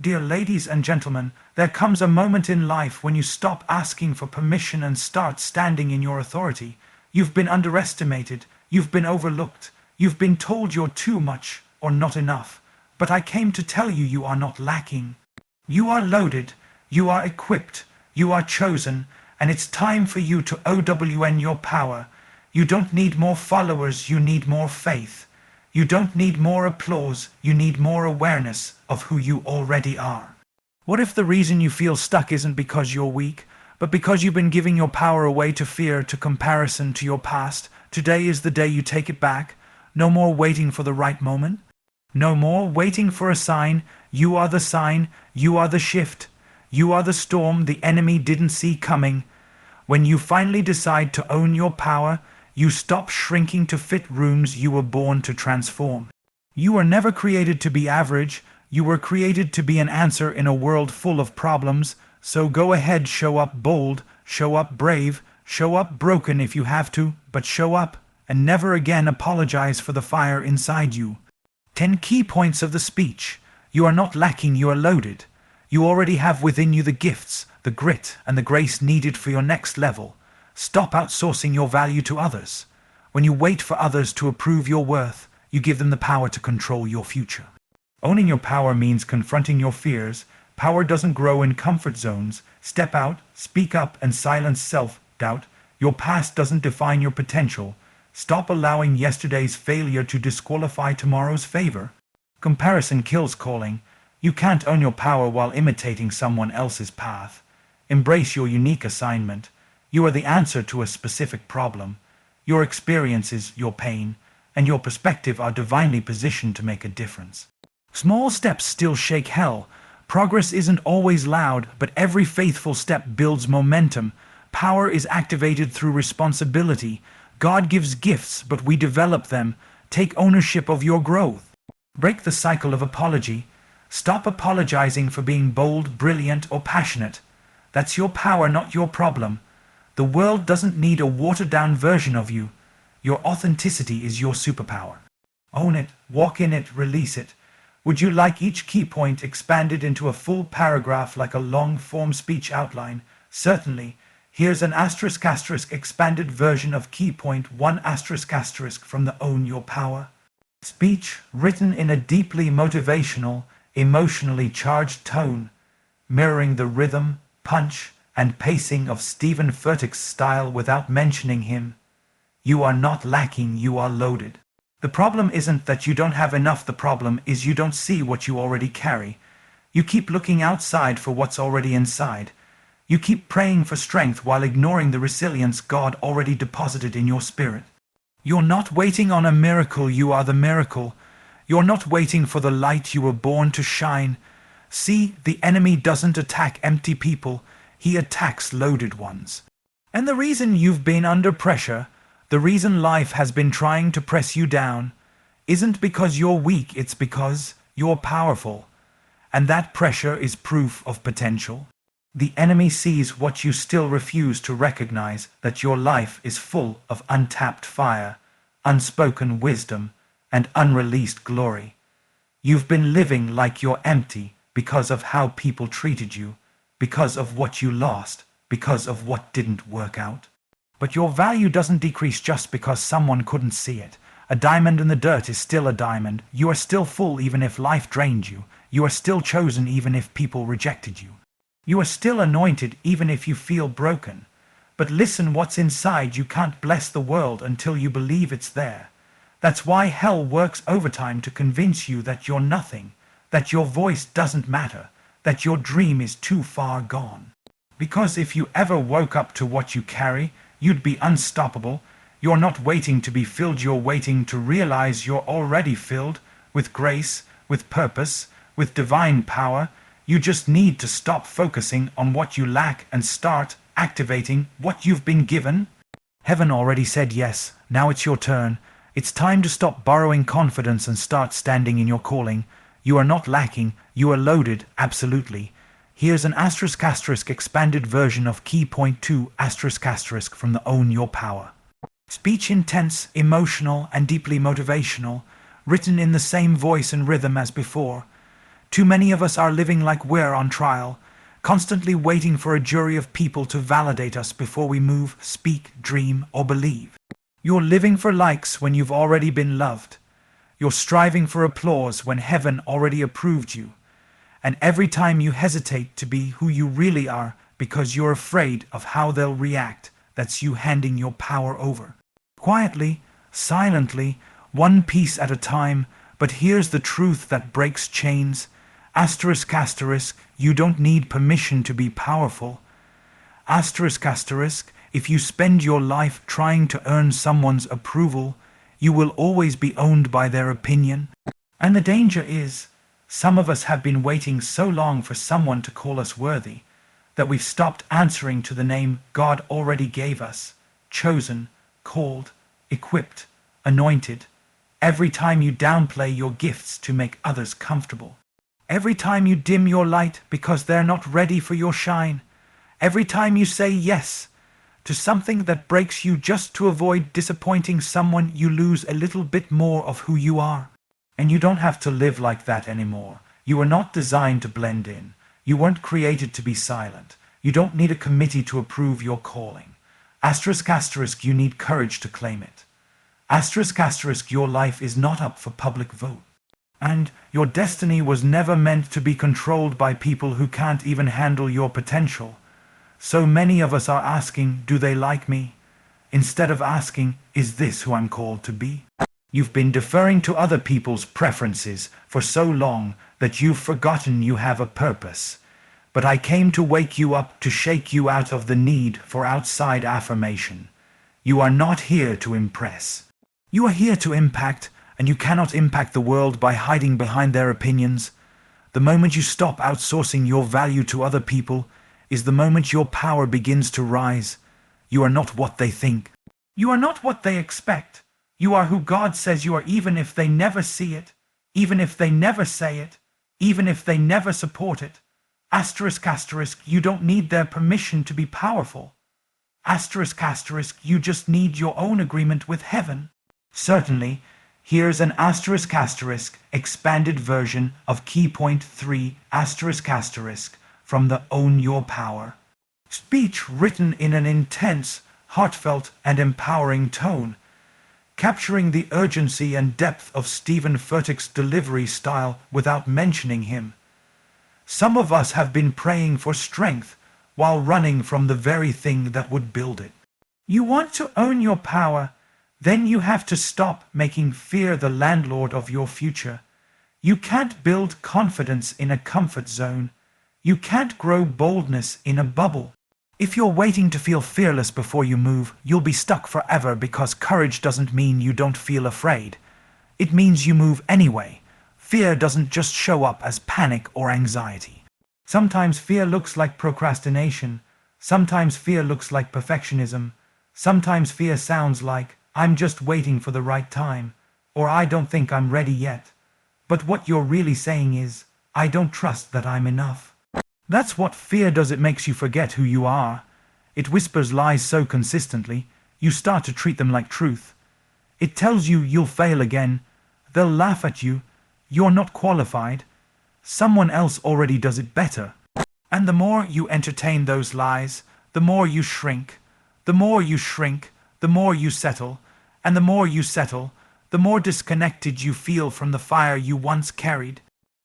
Dear ladies and gentlemen, there comes a moment in life when you stop asking for permission and start standing in your authority. You've been underestimated, you've been overlooked, you've been told you're too much or not enough. But I came to tell you you are not lacking. You are loaded, you are equipped, you are chosen, and it's time for you to OWN your power. You don't need more followers, you need more faith. You don't need more applause, you need more awareness of who you already are. What if the reason you feel stuck isn't because you're weak, but because you've been giving your power away to fear, to comparison, to your past? Today is the day you take it back. No more waiting for the right moment. No more waiting for a sign. You are the sign, you are the shift. You are the storm the enemy didn't see coming. When you finally decide to own your power, you stop shrinking to fit rooms you were born to transform. You were never created to be average, you were created to be an answer in a world full of problems, so go ahead, show up bold, show up brave, show up broken if you have to, but show up, and never again apologize for the fire inside you. 10 key points of the speech. You are not lacking, you are loaded. You already have within you the gifts, the grit, and the grace needed for your next level. Stop outsourcing your value to others. When you wait for others to approve your worth, you give them the power to control your future. Owning your power means confronting your fears. Power doesn't grow in comfort zones. Step out, speak up, and silence self-doubt. Your past doesn't define your potential. Stop allowing yesterday's failure to disqualify tomorrow's favor. Comparison kills calling. You can't own your power while imitating someone else's path. Embrace your unique assignment. You are the answer to a specific problem. Your experiences, your pain, and your perspective are divinely positioned to make a difference. Small steps still shake hell. Progress isn't always loud, but every faithful step builds momentum. Power is activated through responsibility. God gives gifts, but we develop them. Take ownership of your growth. Break the cycle of apology. Stop apologizing for being bold, brilliant, or passionate. That's your power, not your problem. The world doesn't need a watered-down version of you. Your authenticity is your superpower. Own it, walk in it, release it. Would you like each key point expanded into a full paragraph like a long-form speech outline? Certainly. Here's an ** expanded version of key point 1 * from the Own Your Power speech, written in a deeply motivational, emotionally charged tone, mirroring the rhythm, punch, and pacing of Stephen Furtick's style without mentioning him. You are not lacking, you are loaded. The problem isn't that you don't have enough, the problem is you don't see what you already carry. You keep looking outside for what's already inside. You keep praying for strength while ignoring the resilience God already deposited in your spirit. You're not waiting on a miracle, you are the miracle. You're not waiting for the light you were born to shine. See, the enemy doesn't attack empty people. He attacks loaded ones. And the reason you've been under pressure, the reason life has been trying to press you down, isn't because you're weak, it's because you're powerful. And that pressure is proof of potential. The enemy sees what you still refuse to recognize, that your life is full of untapped fire, unspoken wisdom, and unreleased glory. You've been living like you're empty because of how people treated you, because of what you lost, because of what didn't work out. But your value doesn't decrease just because someone couldn't see it. A diamond in the dirt is still a diamond. You are still full even if life drained you. You are still chosen even if people rejected you. You are still anointed even if you feel broken. But listen, what's inside you can't bless the world until you believe it's there. That's why hell works overtime to convince you that you're nothing, that your voice doesn't matter, that your dream is too far gone. Because if you ever woke up to what you carry, you'd be unstoppable. You're not waiting to be filled, you're waiting to realize you're already filled with grace, with purpose, with divine power. You just need to stop focusing on what you lack and start activating what you've been given. Heaven already said yes, now it's your turn. It's time to stop borrowing confidence and start standing in your calling. You are not lacking, you are loaded, absolutely. Here's an ** expanded version of key point 2 * from the Own Your Power speech, intense, emotional, and deeply motivational, written in the same voice and rhythm as before. Too many of us are living like we're on trial, constantly waiting for a jury of people to validate us before we move, speak, dream, or believe. You're living for likes when you've already been loved. You're striving for applause when heaven already approved you. And every time you hesitate to be who you really are because you're afraid of how they'll react, that's you handing your power over. Quietly, silently, one piece at a time, but here's the truth that breaks chains. Asterisk, asterisk, you don't need permission to be powerful. Asterisk, asterisk, if you spend your life trying to earn someone's approval, you will always be owned by their opinion. And the danger is, some of us have been waiting so long for someone to call us worthy, that we've stopped answering to the name God already gave us, chosen, called, equipped, anointed. Every time you downplay your gifts to make others comfortable. Every time you dim your light because they're not ready for your shine. Every time you say yes to something that breaks you just to avoid disappointing someone, you lose a little bit more of who you are. And you don't have to live like that anymore. You were not designed to blend in. You weren't created to be silent. You don't need a committee to approve your calling. Asterisk, asterisk, you need courage to claim it. Asterisk, asterisk, your life is not up for public vote. And your destiny was never meant to be controlled by people who can't even handle your potential. So many of us are asking, do they like me? Instead of asking, is this who I'm called to be? You've been deferring to other people's preferences for so long that you've forgotten you have a purpose. But I came to wake you up, to shake you out of the need for outside affirmation. You are not here to impress. You are here to impact, and you cannot impact the world by hiding behind their opinions. The moment you stop outsourcing your value to other people is the moment your power begins to rise. You are not what they think. You are not what they expect. You are who God says you are, even if they never see it, even if they never say it, even if they never support it. Asterisk, asterisk, you don't need their permission to be powerful. Asterisk, asterisk, you just need your own agreement with heaven. Certainly, here's an asterisk, asterisk, expanded version of key point 3, asterisk, asterisk, from the Own Your Power speech, written in an intense, heartfelt, and empowering tone, capturing the urgency and depth of Stephen Furtick's delivery style without mentioning him. Some of us have been praying for strength while running from the very thing that would build it. You want to own your power, then you have to stop making fear the landlord of your future. You can't build confidence in a comfort zone. You can't grow boldness in a bubble. If you're waiting to feel fearless before you move, you'll be stuck forever, because courage doesn't mean you don't feel afraid. It means you move anyway. Fear doesn't just show up as panic or anxiety. Sometimes fear looks like procrastination. Sometimes fear looks like perfectionism. Sometimes fear sounds like, I'm just waiting for the right time, or I don't think I'm ready yet. But what you're really saying is, I don't trust that I'm enough. That's what fear does. It makes you forget who you are. It whispers lies so consistently, you start to treat them like truth. It tells you you'll fail again. They'll laugh at you. You're not qualified. Someone else already does it better. And the more you entertain those lies, the more you shrink. The more you shrink, the more you settle. And the more you settle, the more disconnected you feel from the fire you once carried.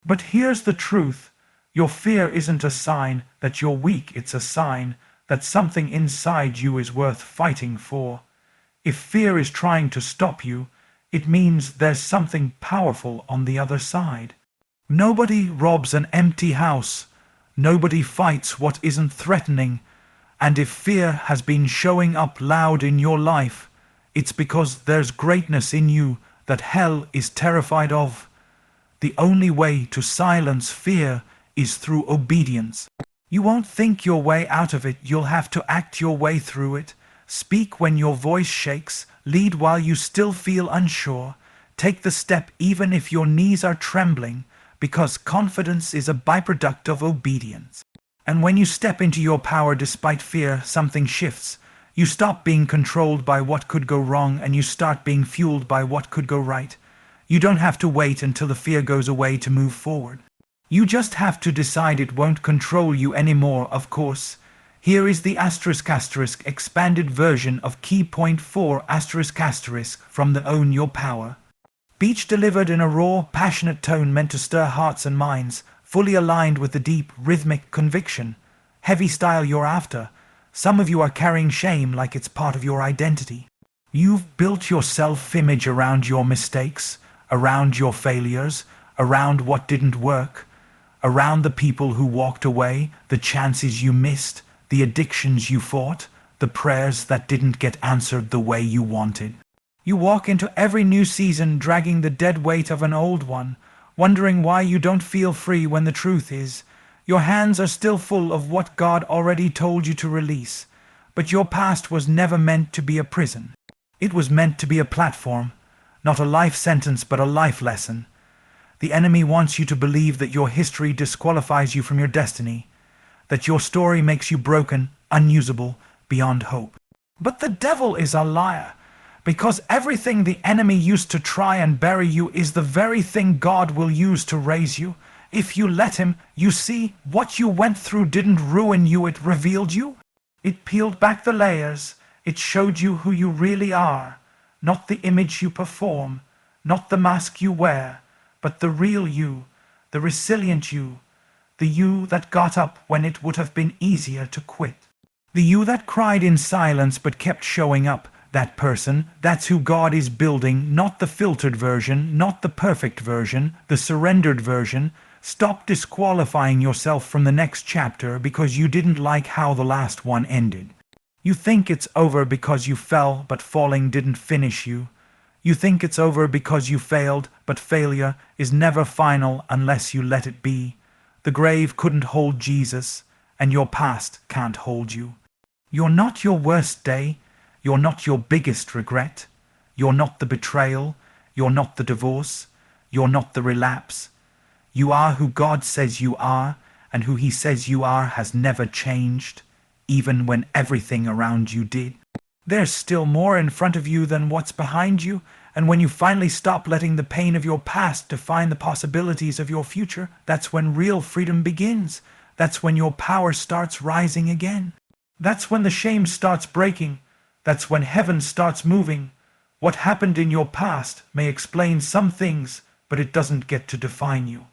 But here's the truth. Your fear isn't a sign that you're weak. It's a sign that something inside you is worth fighting for. If fear is trying to stop you, it means there's something powerful on the other side. Nobody robs an empty house. Nobody fights what isn't threatening. And if fear has been showing up loud in your life, it's because there's greatness in you that hell is terrified of. The only way to silence fear is through obedience. You won't think your way out of it. You'll have to act your way through it. Speak when your voice shakes. Lead while you still feel unsure. Take the step even if your knees are trembling, because confidence is a byproduct of obedience. And when you step into your power despite fear, something shifts. You stop being controlled by what could go wrong, and you start being fueled by what could go right. You don't have to wait until the fear goes away to move forward. You just have to decide it won't control you anymore, of course. Here is the ** expanded version of key point 4 ** from the Own Your Power. Speech delivered in a raw, passionate tone meant to stir hearts and minds, fully aligned with the deep, rhythmic conviction. Heavy style you're after. Some of you are carrying shame like it's part of your identity. You've built your self-image around your mistakes, around your failures, around what didn't work, around the people who walked away, the chances you missed, the addictions you fought, the prayers that didn't get answered the way you wanted. You walk into every new season dragging the dead weight of an old one, wondering why you don't feel free when the truth is, your hands are still full of what God already told you to release. But your past was never meant to be a prison. It was meant to be a platform, not a life sentence but a life lesson. The enemy wants you to believe that your history disqualifies you from your destiny, that your story makes you broken, unusable, beyond hope. But the devil is a liar, because everything the enemy used to try and bury you is the very thing God will use to raise you. If you let him, you see, what you went through didn't ruin you, it revealed you. It peeled back the layers, it showed you who you really are, not the image you perform, not the mask you wear, but the real you, the resilient you, the you that got up when it would have been easier to quit. The you that cried in silence but kept showing up. That person, that's who God is building, not the filtered version, not the perfect version, the surrendered version. Stop disqualifying yourself from the next chapter because you didn't like how the last one ended. You think it's over because you fell, but falling didn't finish you. You think it's over because you failed, but failure is never final unless you let it be. The grave couldn't hold Jesus, and your past can't hold you. You're not your worst day. You're not your biggest regret. You're not the betrayal. You're not the divorce. You're not the relapse. You are who God says you are, and who he says you are has never changed, even when everything around you did. There's still more in front of you than what's behind you, and when you finally stop letting the pain of your past define the possibilities of your future, that's when real freedom begins. That's when your power starts rising again. That's when the shame starts breaking. That's when heaven starts moving. What happened in your past may explain some things, but it doesn't get to define you.